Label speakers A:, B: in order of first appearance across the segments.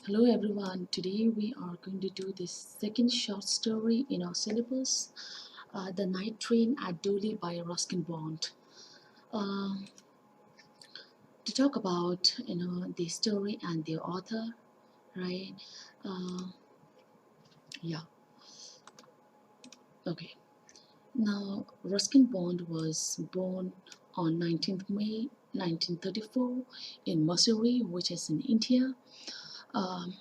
A: Hello everyone, today we are going to do this second short story in our syllabus, The Night Train at Deoli by Ruskin. Uh, to talk about the story and the author, right? Uh, yeah, okay. Now Ruskin Bond was born on 19th May 1934 in Mysore, which is in India. Um,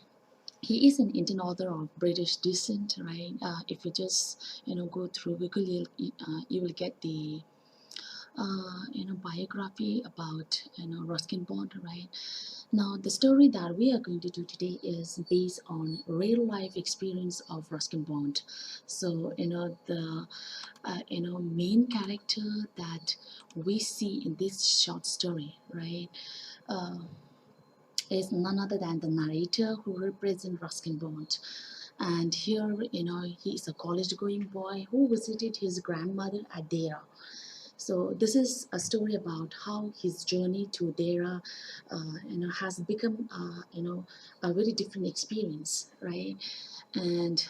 A: he is an Indian author of British descent, right? If you just go through Google, you will get the biography about Ruskin Bond, right? Now the story that we are going to do today is based on real life experience of Ruskin Bond. So the main character that we see in this short story, right? Uh, is none other than the narrator who represents Ruskin Bond. And here, he is a college going boy who visited his grandmother at Dera. So this is a story about how his journey to Dera, has become, a very different experience, right? And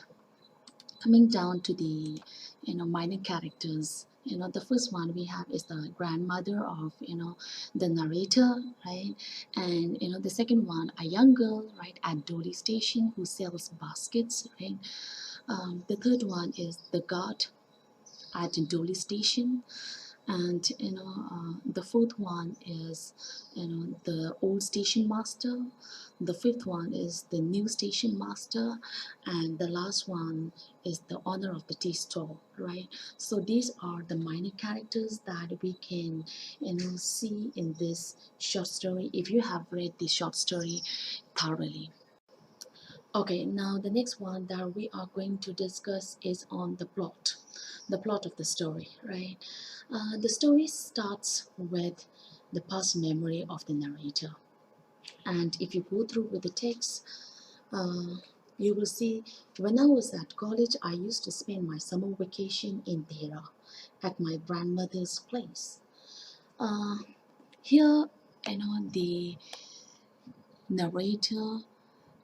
A: coming down to the minor characters, the first one we have is the grandmother of the narrator, right? And the second one, a young girl, right, at Deoli station who sells baskets, right? The third one is the guard at Deoli station, and the fourth one is the old station master, the fifth one is the new station master, and the last one is the owner of the tea stall, right? So these are the minor characters that we can see in this short story if you have read the short story thoroughly. Okay, now the next one that we are going to discuss is on the plot of the story, right? The story starts with the past memory of the narrator. And if you go through with the text, uh, you will see when I was at college, I used to spend my summer vacation in Dera at my grandmother's place. Uh, Here, the narrator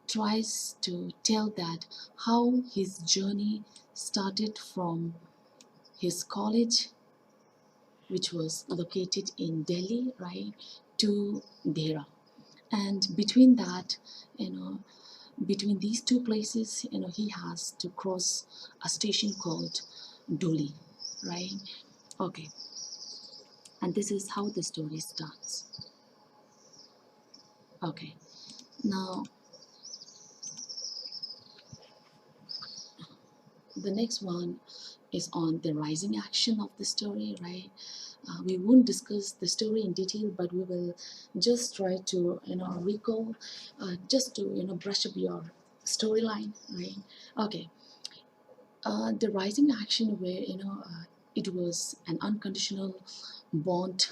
A: tries to tell that how his journey started from his college, which was located in Delhi, right, to Dera. And between that, you know, between these two places, he has to cross a station called Deoli, right? Okay, and this is how the story starts. Okay, now the next one is on the rising action of the story, right? We won't discuss the story in detail, but we will just try to recall, just to brush up your storyline, right? Okay, the rising action where it was an unconditional bond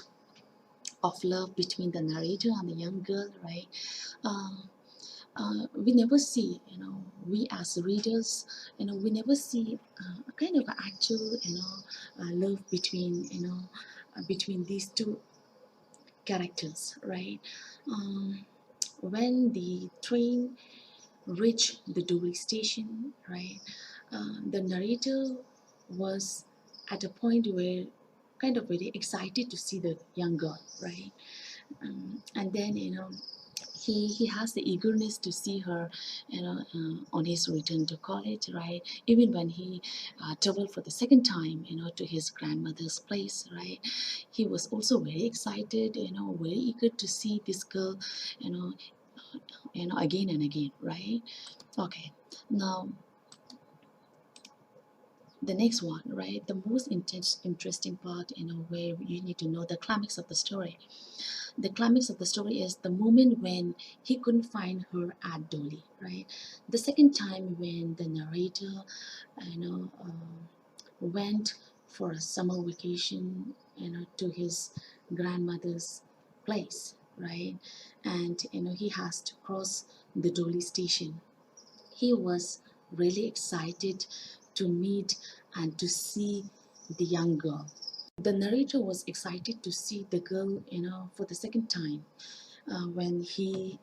A: of love between the narrator and the young girl, right? Uh, we never see, we as readers, we never see a kind of actual, love between, between these two characters, right? Um, when the train reached the Deoli station, right, the narrator was at a point where kind of very excited to see the young girl, right? And then he has the eagerness to see her, on his return to college, right? Even when he traveled for the second time, to his grandmother's place, right? He was also very excited, very eager to see this girl, you know, again and again, right? Okay, now the next one, right? The most interesting part, where you need to know the climax of the story. The climax of the story is the moment when he couldn't find her at Deoli, right? The second time when the narrator, went for a summer vacation, to his grandmother's place, right? And he has to cross the Deoli station. He was really excited to meet and to see the young girl. The narrator was excited to see the girl, for the second time when he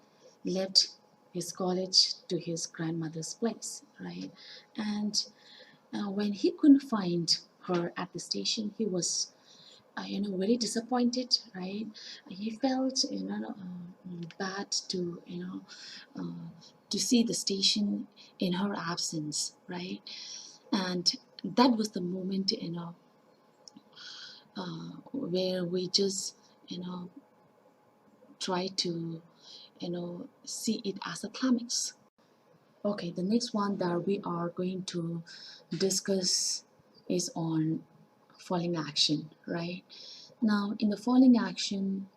A: left his college to his grandmother's place, right? And when he couldn't find her at the station, he was very disappointed, right? He felt bad to uh, to see the station in her absence, right? And that was the moment where we just try to see it as a climax. Okay, the next one that we are going to discuss is on falling action, right? Now, in the falling action,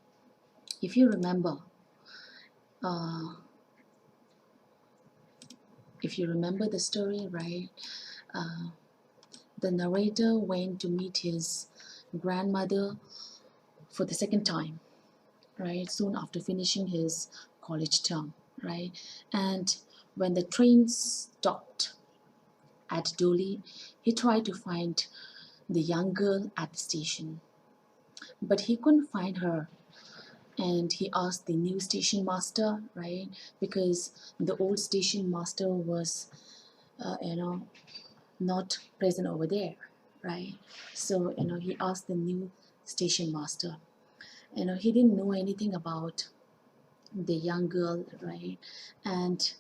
A: if you remember, uh, if you remember the story, right, uh, the narrator went to meet his grandmother for the second time, right, soon after finishing his college term, right? And when the train stopped at Deoli, he tried to find the young girl at the station, but he couldn't find her. And he asked the new station master, right, because the old station master was not present over there, right? So he asked the new station master. He didn't know anything about the young girl, right? And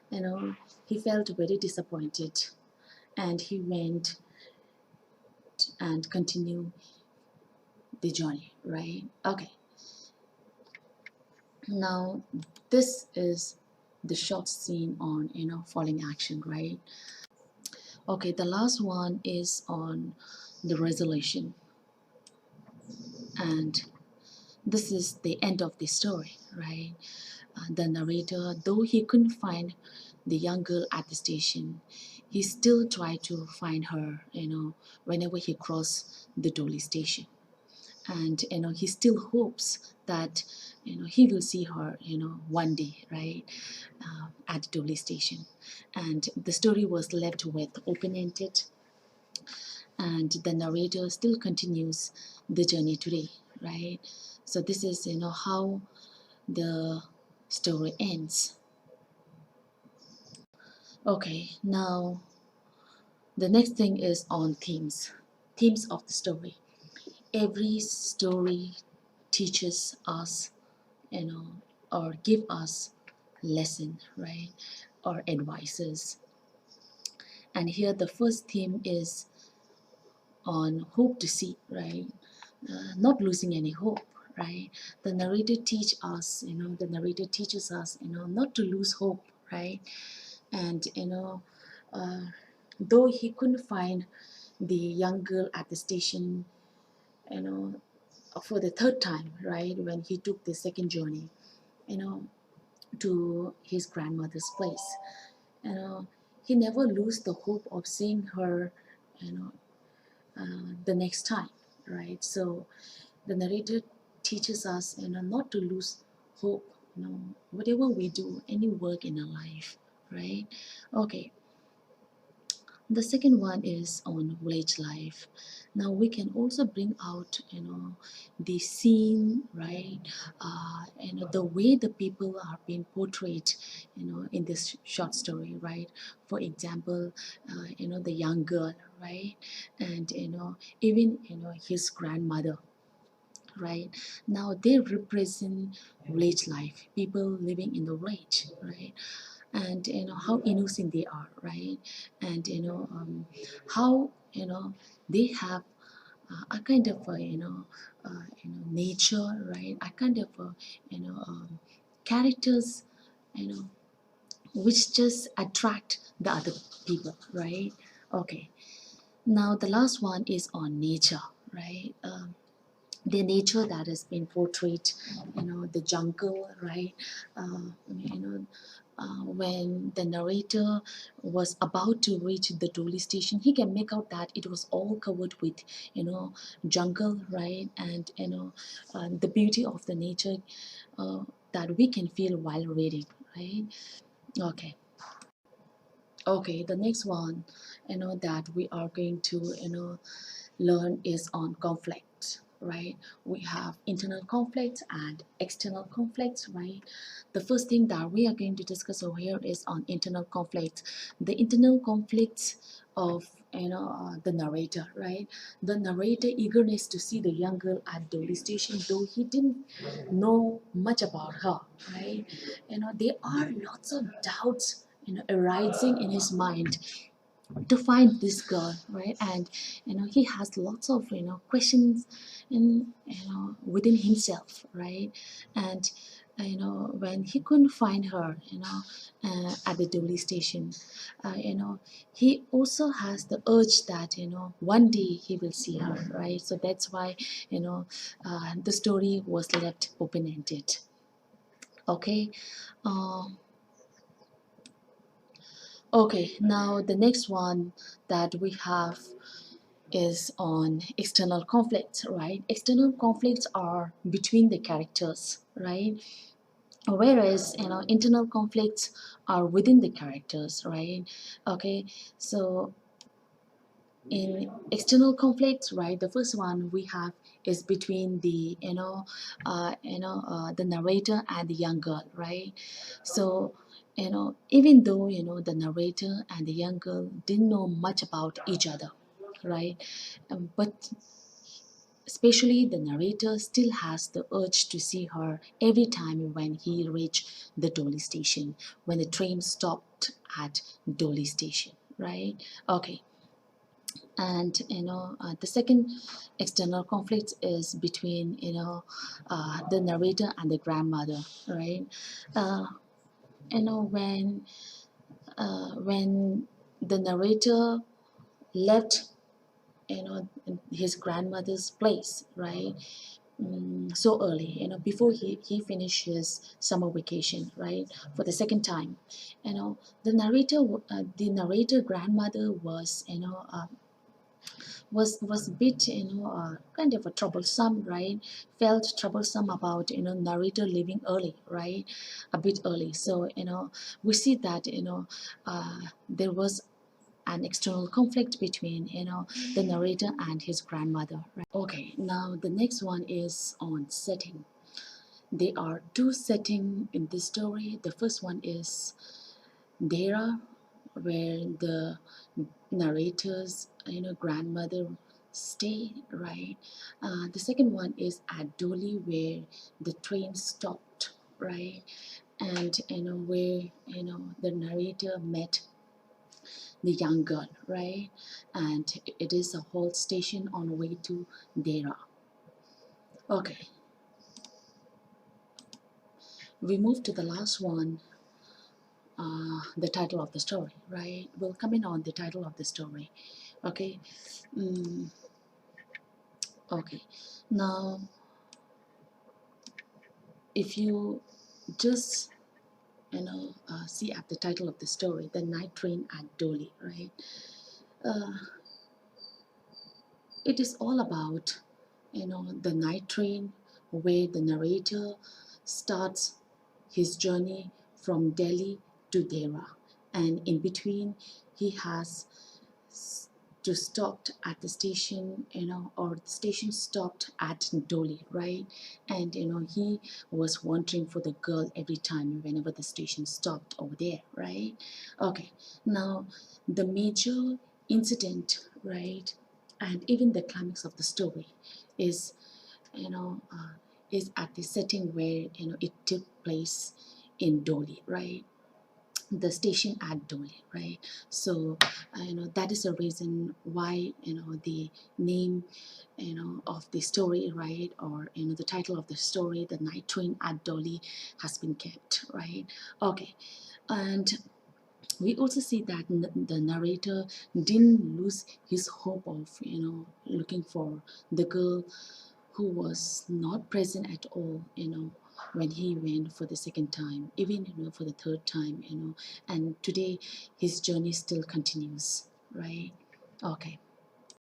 A: you know he felt very disappointed, and he went and continued the journey, right? Okay, now this is the short scene on falling action, right? Okay, the last one is on the resolution, and this is the end of the story, right? The narrator, though he couldn't find the young girl at the station, he still tried to find her, whenever he crossed the Deoli station. And he still hopes that he will see her one day, right, at the Deoli station. And the story was left with open-ended, and the narrator still continues the journey today, right? So this is how the story ends. Okay, now the next thing is on themes of the story. Every story teaches us, you know or give us lesson, right, or advices. And here the first theme is on hope to see, right? Not losing any hope, right? The narrator teaches us not to lose hope, right? And uh, though he couldn't find the young girl at the station, you know for the third time, right, when he took the second journey you know to his grandmother's place, you know he never lose the hope of seeing her you know the next time, right? So the narrator teaches us not to lose hope, whatever we do, any work in our life, right? Okay, the second one is on village life. Now we can also bring out the scene, right? The way the people are being portrayed in this short story, right? For example, the young girl, right? And even his grandmother, right? Now they represent village life, people living in the village, right? And how innocent they are, right? And how they have a kind of nature, right? A kind of characters, you know which just attract the other people, right? Okay, now the last one is on nature, right? The nature that has been portrayed, the jungle, right? You know, when the narrator was about to reach the Deoli station, he can make out that it was all covered with, jungle, right? And the beauty of the nature uh, that we can feel while reading, right? Okay. Okay, the next one, that we are going to, learn is on conflict, right? We have internal conflicts and external conflicts, right? The first thing that we are going to discuss over here is on internal conflicts. The internal conflicts of the narrator, right? The narrator eagerness to see the young girl at Deoli station, though he didn't know much about her, right? There are lots of doubts arising in his mind to find this girl, right? And he has lots of questions in within himself, right? And when he couldn't find her at the Dolly station, he also has the urge that one day he will see her, right? So that's why the story was left open-ended. Okay. uh, okay, now the next one that we have is on external conflicts, right? External conflicts are between the characters, right? Whereas internal conflicts are within the characters, right? Okay, so in external conflicts, right, the first one we have is between the the narrator and the young girl, right? So even though the narrator and the young girl didn't know much about each other, right? But especially the narrator still has the urge to see her every time when he reached the Dolly station, when the train stopped at Dolly station, right? Okay. And the second external conflict is between the narrator and the grandmother, right? uh, when when the narrator left his grandmother's place, right? So early, before he finished his summer vacation, right, for the second time. The narrator grandmother was a bit kind of a troublesome, right? Felt troublesome about narrator leaving early, right? A bit early. So we see that there was an external conflict between the narrator and his grandmother, right? Okay, now the next one is on setting. There are two settings in this story. The first one is Dera, where the narrator's grandmother stay, right? The second one is at Deoli, where the train stopped, right? And where the narrator met the young girl, right? And it is a halt station on the way to Dera. Okay, we move to the last one, the title of the story, right? We'll come in on the title of the story. Okay. mm, okay, now if you just see at the title of the story, the night train at Deoli, right? uh, it is all about the night train, where the narrator starts his journey from Delhi to Dera, and in between he has to stopped at the station, or the station stopped at Deoli, right? And he was wondering for the girl every time whenever the station stopped over there, right? Okay, now the major incident, right, and even the climax of the story is you know uh, is at the setting where it took place in Deoli, right? The station at Deoli, right? So that is the reason why the name of the story, right, or the title of the story, the night train at Deoli, has been kept, right? Okay, and we also see that the narrator didn't lose his hope of looking for the girl who was not present at all when he went for the second time, even for the third time, and today his journey still continues, right? Okay,